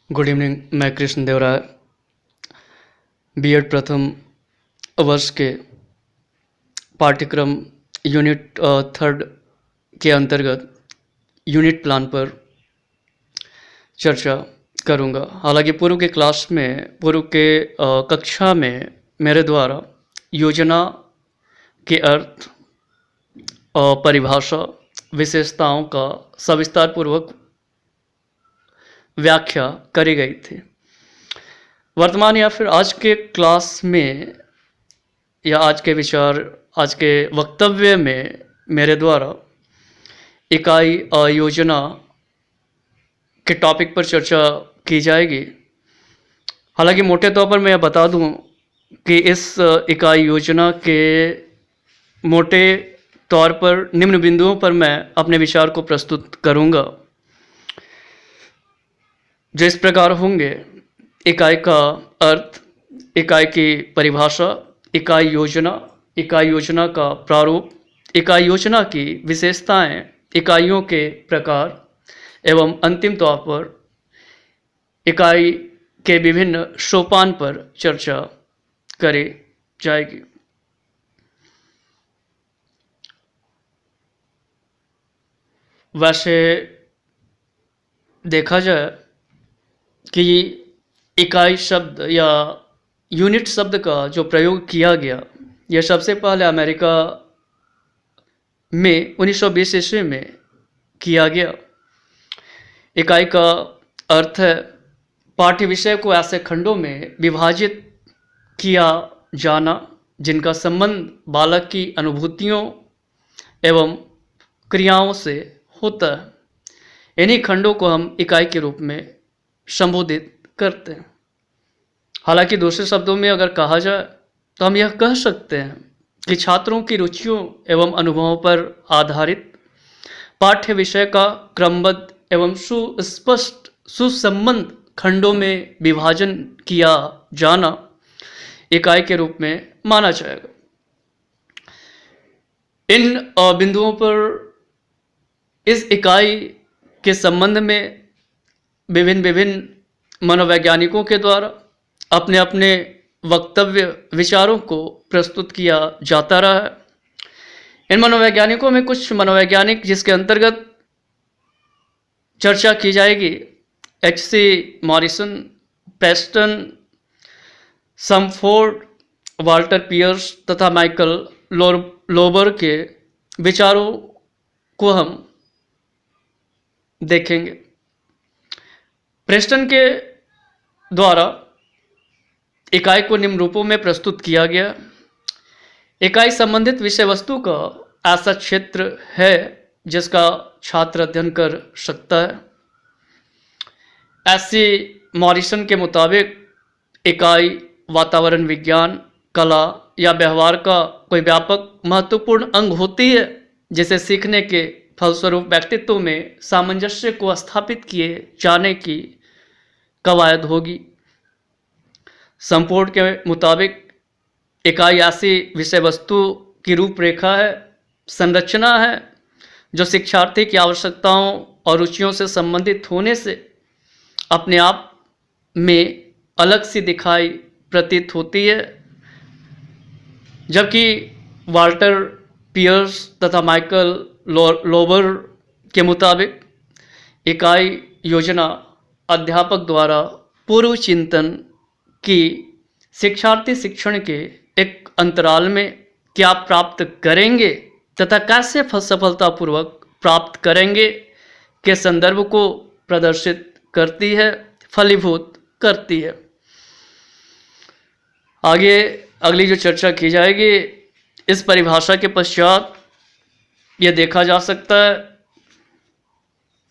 Good evening. मैं कृष्ण देव राय BEd प्रथम वर्ष के पाठ्यक्रम यूनिट थर्ड के अंतर्गत यूनिट प्लान पर चर्चा करूंगा। हालांकि पूर्व के कक्षा में मेरे द्वारा योजना के अर्थ और परिभाषा विशेषताओं का सविस्तार पूर्वक व्याख्या करी गई थी। वर्तमान या फिर आज के क्लास में या आज के वक्तव्य में मेरे द्वारा इकाई योजना के टॉपिक पर चर्चा की जाएगी। हालांकि मोटे तौर पर मैं बता दूं कि इस इकाई योजना के मोटे तौर पर निम्न बिंदुओं पर मैं अपने विचार को प्रस्तुत करूंगा, जो इस प्रकार होंगे: इकाई का अर्थ, इकाई की परिभाषा, इकाई योजना का प्रारूप, इकाई योजना की विशेषताएं, इकाइयों के प्रकार एवं अंतिम तौर पर इकाई के विभिन्न सोपान पर चर्चा करी जाएगी। वैसे देखा जाए कि इकाई शब्द या यूनिट शब्द का जो प्रयोग किया गया, यह सबसे पहले अमेरिका में 1920 ईस्वी में किया गया। इकाई का अर्थ है पाठ्य विषय को ऐसे खंडों में विभाजित किया जाना जिनका संबंध बालक की अनुभूतियों एवं क्रियाओं से होता है। इन्हीं खंडों को हम इकाई के रूप में संबोधित करते हैं। हालांकि दूसरे शब्दों में अगर कहा जाए तो हम यह कह सकते हैं कि छात्रों की रुचियों एवं अनुभवों पर आधारित पाठ्य विषय का क्रमबद्ध एवं सुस्पष्ट सुसंबद्ध खंडों में विभाजन किया जाना इकाई के रूप में माना जाएगा। इन बिंदुओं पर इस इकाई के संबंध में विभिन्न मनोवैज्ञानिकों के द्वारा अपने अपने वक्तव्य विचारों को प्रस्तुत किया जाता रहा है। इन मनोवैज्ञानिकों में कुछ मनोवैज्ञानिक जिसके अंतर्गत चर्चा की जाएगी: एच.सी. मॉरिसन, प्रेस्टन, समफोर्ड, वाल्टर पियर्स तथा माइकल लोबर के विचारों को हम देखेंगे। प्रेस्टन के द्वारा इकाई को निम्न रूपों में प्रस्तुत किया गया: इकाई संबंधित विषय वस्तु का ऐसा क्षेत्र है जिसका छात्र अध्ययन कर सकता है। एच.सी. मॉरिसन के मुताबिक इकाई वातावरण विज्ञान, कला या व्यवहार का कोई व्यापक महत्वपूर्ण अंग होती है जिसे सीखने के फलस्वरूप व्यक्तित्व में सामंजस्य को स्थापित किए जाने की कवायद होगी। संपोर्ड के मुताबिक इकाई ऐसी विषय वस्तु की रूपरेखा है, संरचना है जो शिक्षार्थी की आवश्यकताओं और रुचियों से संबंधित होने से अपने आप में अलग सी दिखाई प्रतीत होती है। जबकि वाल्टर पियर्स तथा माइकल लोबर के मुताबिक इकाई योजना अध्यापक द्वारा पूर्व चिंतन की शिक्षार्थी शिक्षण के एक अंतराल में क्या प्राप्त करेंगे तथा कैसे सफलतापूर्वक प्राप्त करेंगे के संदर्भ को प्रदर्शित करती है, फलीभूत करती है। आगे अगली जो चर्चा की जाएगी, इस परिभाषा के पश्चात यह देखा जा सकता है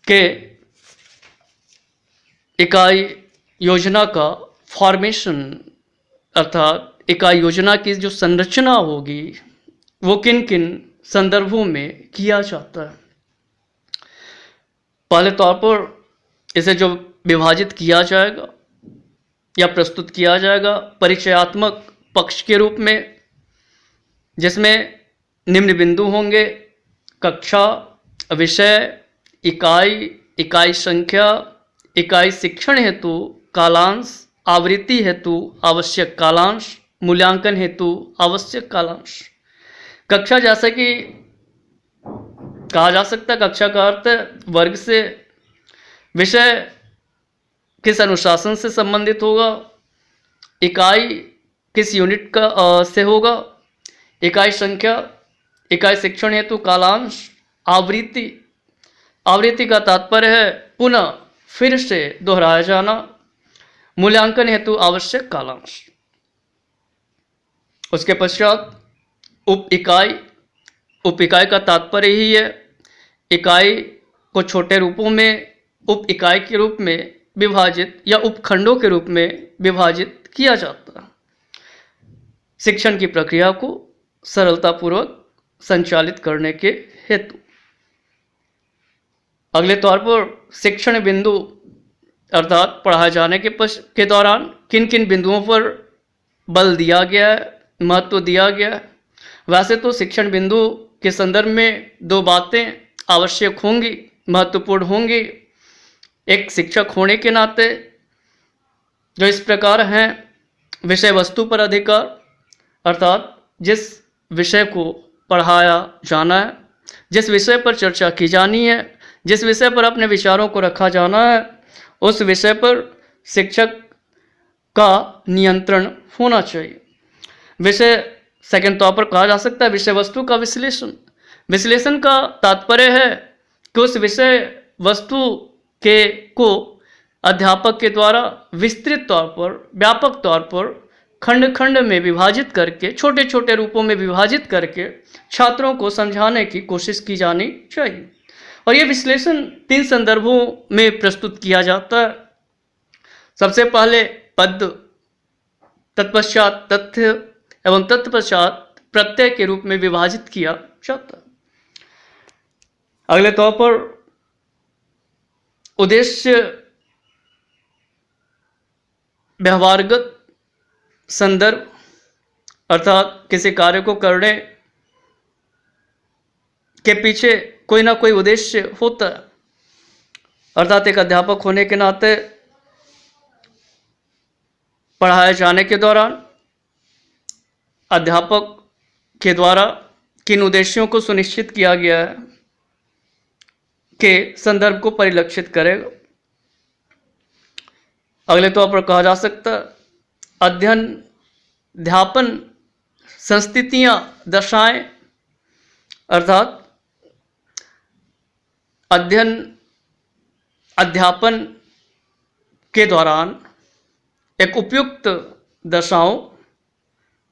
कि इकाई योजना का फॉर्मेशन अर्थात इकाई योजना की जो संरचना होगी वो किन किन संदर्भों में किया जाता है। पहले तौर पर इसे जो विभाजित किया जाएगा या प्रस्तुत किया जाएगा परिचयात्मक पक्ष के रूप में, जिसमें निम्न बिंदु होंगे: कक्षा, विषय, इकाई, इकाई संख्या, इकाई शिक्षण हेतु कालांश, आवृत्ति हेतु आवश्यक कालांश, मूल्यांकन हेतु आवश्यक कालांश। कक्षा जैसा कि कहा जा सकता है, कक्षा का अर्थ वर्ग से विषय किस अनुशासन से संबंधित होगा, इकाई किस यूनिट का से होगा, इकाई संख्या, इकाई शिक्षण हेतु कालांश, आवृत्ति। आवृत्ति का तात्पर्य है पुनः फिर से दोहराया जाना, मूल्यांकन हेतु आवश्यक कालांश। उसके पश्चात उप इकाई। उप इकाई का तात्पर्य ही है इकाई को छोटे रूपों में उप इकाई के रूप में विभाजित या उपखंडों के रूप में विभाजित किया जाता है, शिक्षण की प्रक्रिया को सरलतापूर्वक संचालित करने के हेतु। अगले तौर पर शिक्षण बिंदु अर्थात पढ़ाए जाने के दौरान किन किन बिंदुओं पर बल दिया गया है, महत्व दिया गया है। वैसे तो शिक्षण बिंदु के संदर्भ में दो बातें आवश्यक होंगी, महत्वपूर्ण होंगी। एक शिक्षक होने के नाते जो इस प्रकार हैं, विषय वस्तु पर अधिकार अर्थात जिस विषय को पढ़ाया जाना है, जिस विषय पर चर्चा की जानी है, जिस विषय पर अपने विचारों को रखा जाना है, उस विषय पर शिक्षक का नियंत्रण होना चाहिए। विषय सेकंड तौर पर कहा जा सकता है विषय वस्तु का विश्लेषण। विश्लेषण का तात्पर्य है कि उस विषय वस्तु को अध्यापक के द्वारा विस्तृत तौर पर, व्यापक तौर पर खंड खंड में विभाजित करके, छोटे छोटे रूपों में विभाजित करके छात्रों को समझाने की कोशिश की जानी चाहिए। और ये विश्लेषण 3 संदर्भों में प्रस्तुत किया जाता है। सबसे पहले पद, तत्पश्चात तथ्य एवं तत्पश्चात प्रत्यय के रूप में विभाजित किया जाता है। अगले तौर पर उद्देश्य, व्यवहारगत संदर्भ अर्थात किसी कार्य को करने के पीछे कोई ना कोई उद्देश्य होता है। अर्थात एक अध्यापक होने के नाते पढ़ाए जाने के दौरान अध्यापक के द्वारा किन उद्देश्यों को सुनिश्चित किया गया है के संदर्भ को परिलक्षित करेगा। अगले तौर पर कहा जा सकता है अध्ययन, अध्यापन संस्थितियां, दशाएं अर्थात अध्ययन, अध्यापन के दौरान एक उपयुक्त दशाओं